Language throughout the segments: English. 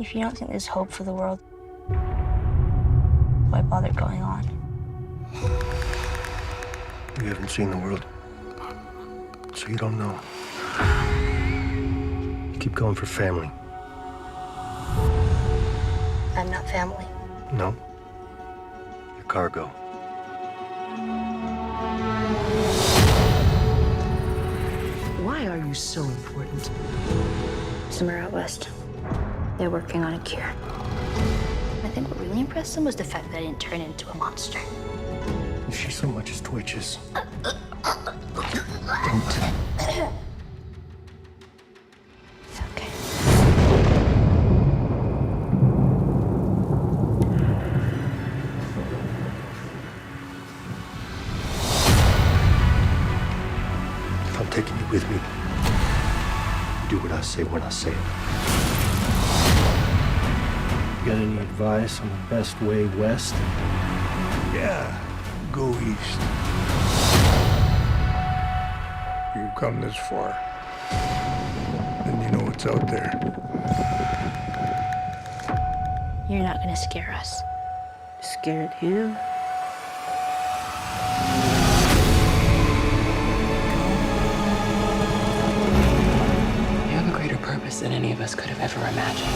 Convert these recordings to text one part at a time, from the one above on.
If you don't think there's hope for the world, why bother going on? You haven't seen the world, so you don't know. You keep going for family. I'm not family. No. You're cargo. Why are you so important? Somewhere out west, they're working on a cure. I think what really impressed them was the fact that I didn't turn into a monster. If she so much as twitches, don't. It's okay. If I'm taking you with me, you do what I say when I say it. You got any advice on the best way west? Yeah, go east. You've come this far, then you know what's out there. You're not gonna scare us. Scared him? You have a greater purpose than any of us could have ever imagined.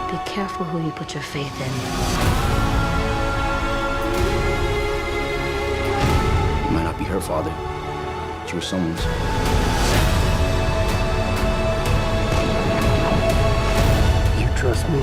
Be careful who you put your faith in. You might not be her father, but you were someone's. You trust me?